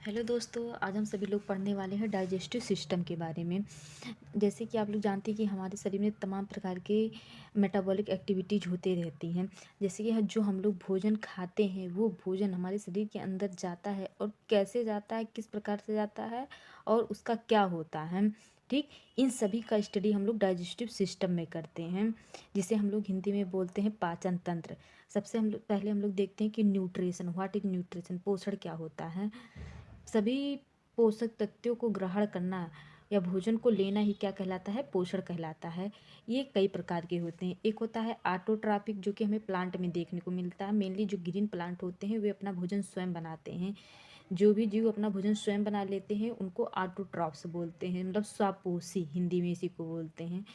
Hello दोस्तों, आज हम सभी लोग पढ़ने वाले हैं डाइजेस्टिव सिस्टम के बारे में। जैसे कि आप लोग जानते हैं कि हमारे शरीर में तमाम प्रकार के मेटाबॉलिक एक्टिविटीज़ होते रहती हैं। जैसे कि जो हम लोग भोजन खाते हैं वो भोजन हमारे शरीर के अंदर जाता है और कैसे जाता है, किस प्रकार से जाता है और उसका क्या होता है। ठीक, इन सभी का स्टडी हम लोग डाइजेस्टिव सिस्टम में करते हैं, जिसे हम लोग हिंदी में बोलते हैं पाचन तंत्र। सबसे पहले हम लोग देखते हैं कि न्यूट्रिशन, व्हाट इज न्यूट्रिशन, पोषण क्या होता है। सभी पोषक तत्वों को ग्रहण करना या भोजन को लेना ही क्या कहलाता है, पोषण कहलाता है। ये कई प्रकार के होते हैं। एक होता है ऑटोट्रॉपिक, जो कि हमें प्लांट में देखने को मिलता है। मेनली जो ग्रीन प्लांट होते हैं वे अपना भोजन स्वयं बनाते हैं। जो भी जीव अपना भोजन स्वयं बना लेते हैं उनको ऑटोट्रॉप्स बोलते हैं, मतलब स्वापोषी हिंदी में इसी को बोलते हैं।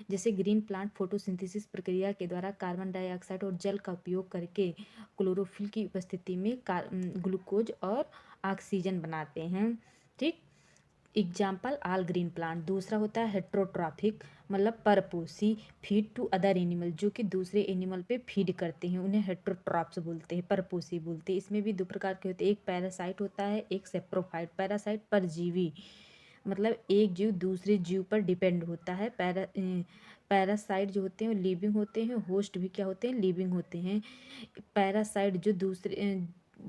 जैसे ग्रीन प्लांट फोटोसिंथेसिस प्रक्रिया के द्वारा कार्बन डाइऑक्साइड और जल का उपयोग करके क्लोरोफिल की उपस्थिति में ग्लूकोज और ऑक्सीजन बनाते हैं। ठीक, एग्जाम्पल ऑल ग्रीन प्लांट। दूसरा होता है हेट्रोट्रॉफिक, मतलब परपोषी, फीड टू अदर एनिमल, जो कि दूसरे एनिमल पे फीड करते हैं, उन्हें हेट्रोट्रॉप्स बोलते हैं, परपोषी बोलते हैं। इसमें भी दो प्रकार के होते हैं, एक पैरासाइट होता है, एक सेप्रोफाइट। पैरासाइट परजीवी, मतलब एक जीव दूसरे जीव पर डिपेंड होता है। पैरासाइट जो होते हैं वो लिविंग होते हैं, होस्ट भी क्या होते हैं, लिविंग होते हैं। पैरासाइट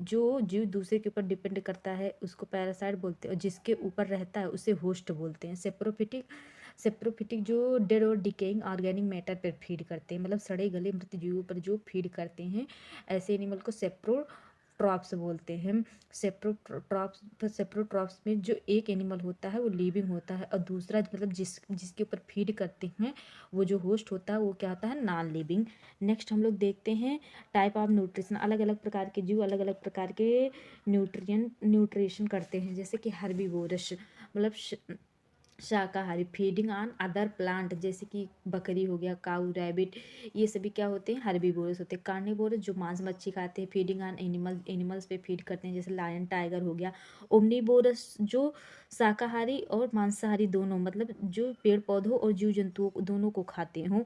जो जीव दूसरे के ऊपर डिपेंड करता है उसको पैरासाइट बोलते हैं, और जिसके ऊपर रहता है उसे होस्ट बोलते हैं। सेप्रोफिटिक जो डेड और डिकेइंग ऑर्गेनिक मैटर पर फीड करते हैं, मतलब सड़े गले मृत जीवों पर जो फीड करते हैं, ऐसे एनिमल को सेप्रोट्रॉप्स बोलते हैं। सेप्रोट्रॉप्स में जो एक एनिमल होता है वो लिविंग होता है, और दूसरा मतलब जिसके ऊपर फीड करते हैं वो जो होस्ट होता है वो क्या होता है, नॉन लिविंग। नेक्स्ट हम लोग देखते हैं टाइप ऑफ न्यूट्रिशन। अलग अलग प्रकार के जीव अलग अलग प्रकार के न्यूट्रिशन करते हैं। जैसे कि हर्बीवोरस, मतलब शाकाहारी, फीडिंग ऑन अदर प्लांट, जैसे कि बकरी हो गया, काऊ, रैबिट, ये सभी क्या होते हैं, हर्बीवोरस होते हैं। कार्निवोरस जो मांस मच्छी खाते हैं, फीडिंग ऑन एनिमल्स पे फीड करते हैं, जैसे लायन, टाइगर हो गया। ओमनीवोरस जो शाकाहारी और मांसाहारी दोनों, मतलब जो पेड़ पौधों और जीव जंतुओं को दोनों को खाते हों,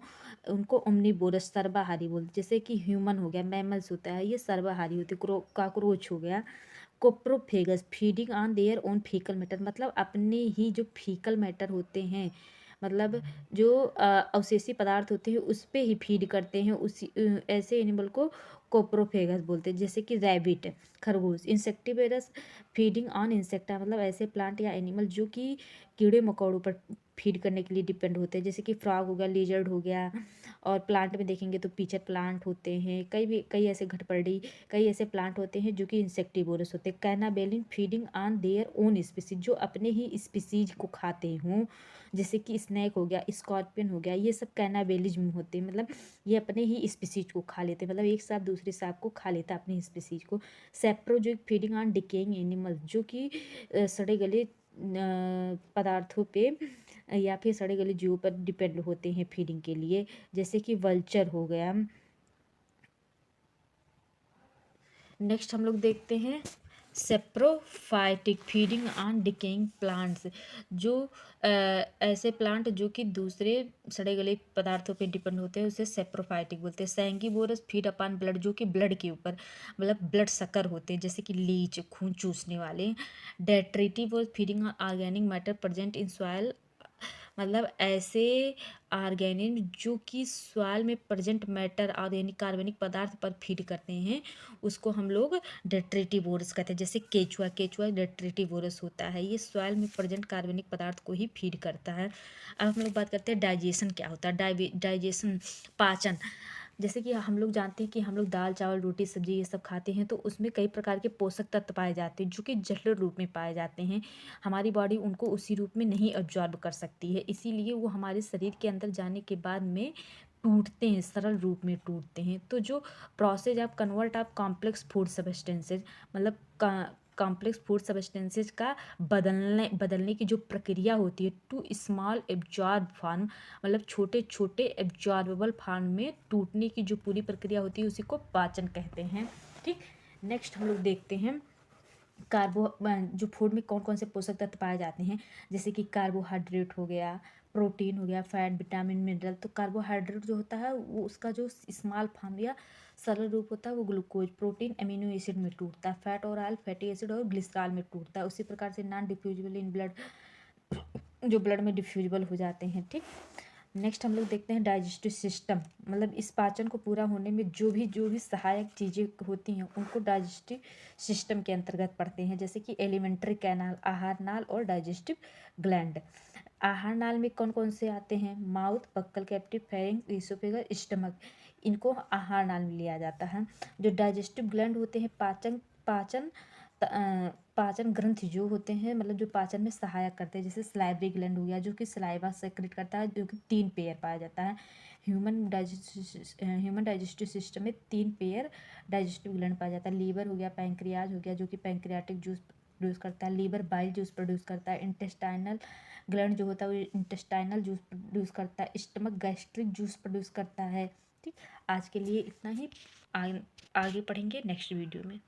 उनको ओमनीवोरस सर्वाहारी बोलते हैं। जैसे कि ह्यूमन हो गया, मैमल्स होता है, ये सर्वाहारी होते हैं। कॉकरोच हो गया। Coprophagous feeding on their own faecal matter, मतलब अपने ही जो फीकल मैटर होते हैं, मतलब जो अवशेषी पदार्थ होते हैं उस पे ही फीड करते हैं, उसी ऐसे एनिमल को कोप्रोफेगस बोलते हैं। जैसे कि रैबिट, खरगोश। इंसेक्टिवेरस फीडिंग ऑन इंसेक्टा, मतलब ऐसे प्लांट या एनिमल जो कि कीड़े मकोड़ों पर फीड करने के लिए डिपेंड होते हैं। जैसे कि फ्रॉग हो गया, लिजर्ड हो गया। और प्लांट में देखेंगे तो पीचर प्लांट होते हैं, कई ऐसे घटपर्डी, कई ऐसे प्लांट होते हैं जो कि इंसेक्टिवोरस होते हैं। Cannibalin feeding on their own species, जो अपने ही स्पीसीज को खाते हों, जैसे कि स्नैक हो गया, स्कॉर्पियन हो गया, ये सब कैनाबेलिज्म होते हैं, मतलब ये अपने ही स्पीसीज को खा लेते हैं, मतलब एक सांप दूसरे सांप को खा लेता है, अपनी स्पीसीज को। सेप्रो जो फीडिंग ऑन डिकेइंग एनिमल, जो कि सड़े गले पदार्थों पे या फिर सड़े गले जीवों पर डिपेंड होते हैं फीडिंग के लिए, जैसे कि वल्चर हो गया। नेक्स्ट हम लोग देखते हैं saprophytic feeding on decaying plants, जो ऐसे प्लांट जो कि दूसरे सड़े गले पदार्थों पे डिपेंड होते हैं उसे सेप्रोफाइटिक बोलते हैं। सैंगिवोरस फीड अपॉन ब्लड, जो कि ब्लड के ऊपर, मतलब ब्लड सकर होते हैं, जैसे कि लीच, खून चूसने वाले। Detritivorous feeding on organic matter present in soil, मतलब ऐसे ऑर्गेनिज्म जो कि सॉइल में प्रेजेंट मैटर और यानी कार्बनिक पदार्थ पर फीड करते हैं, उसको हम लोग डेट्रिटिवोरस कहते हैं। जैसे केचुआ, केचुआ डेट्रिटिवोरस होता है, ये सॉइल में प्रेजेंट कार्बनिक पदार्थ को ही फीड करता है। अब हम लोग बात करते हैं डाइजेशन क्या होता है। डाइजेशन, पाचन। जैसे कि हम लोग जानते हैं कि हम लोग दाल चावल रोटी सब्जी ये सब खाते हैं, तो उसमें कई प्रकार के पोषक तत्व पाए जाते हैं जो कि जलीय रूप में पाए जाते हैं। हमारी बॉडी उनको उसी रूप में नहीं एब्जॉर्ब कर सकती है, इसीलिए वो हमारे शरीर के अंदर जाने के बाद में टूटते हैं, सरल रूप में टूटते हैं। तो जो process of convert of complex food substances, मतलब कॉम्प्लेक्स फूड सब्सटेंसेज का बदलने की जो प्रक्रिया होती है टू स्मॉल एब्जॉर्ब फॉर्म, मतलब छोटे छोटे एब्जॉर्बेबल फॉर्म में टूटने की जो पूरी प्रक्रिया होती है उसी को पाचन कहते हैं। ठीक, नेक्स्ट हम लोग देखते हैं जो फूड में कौन कौन से पोषक तत्व पाए जाते हैं। जैसे कि कार्बोहाइड्रेट हो गया, प्रोटीन हो गया, फैट, विटामिन, मिनरल। तो कार्बोहाइड्रेट जो होता है वो उसका जो स्मॉल फॉर्म या सरल रूप होता है वो ग्लूकोज। प्रोटीन अमीनो एसिड में टूटता है। फैट और ऑयल फैटी एसिड और ग्लिसरॉल में टूटता है। उसी प्रकार से नॉन डिफ्यूजिबल इन ब्लड, जो ब्लड में डिफ्यूजिबल हो जाते हैं। ठीक, नेक्स्ट हम लोग देखते हैं डाइजेस्टिव सिस्टम, मतलब इस पाचन को पूरा होने में जो भी सहायक चीज़ें होती हैं उनको डाइजेस्टिव सिस्टम के अंतर्गत पड़ते हैं, जैसे कि एलिमेंट्री कैनाल, आहार नाल और डाइजेस्टिव ग्लैंड। आहार नाल में कौन कौन से आते हैं? Mouth, buccal cavity, pharynx, oesophagus, stomach, इनको आहार नाल में लिया जाता है। जो डाइजेस्टिव ग्लैंड होते हैं, पाचन पाचन पाचन ग्रंथि जो होते हैं, मतलब जो पाचन में सहायक करते हैं, जैसे सलाइवरी ग्लैंड हो गया जो कि सलाइवा सेक्रेट करता है, जो कि 3 पेयर पाया जाता है। ह्यूमन डाइजेस्टिव सिस्टम में 3 पेयर डाइजेस्टिव ग्लैंड पाया जाता है। लीवर हो गया, पैंक्रियाज हो गया जो कि पैंक्रियाटिक जूस प्रोड्यूस करता है। लीवर बाइल जूस प्रोड्यूस करता है। इंटेस्टाइनल ग्लैंड जो होता है वो इंटेस्टाइनल जूस प्रोड्यूस करता है। स्टमक गैस्ट्रिक जूस प्रोड्यूस करता है। ठीक, आज के लिए इतना ही। आगे पढ़ेंगे नेक्स्ट वीडियो में।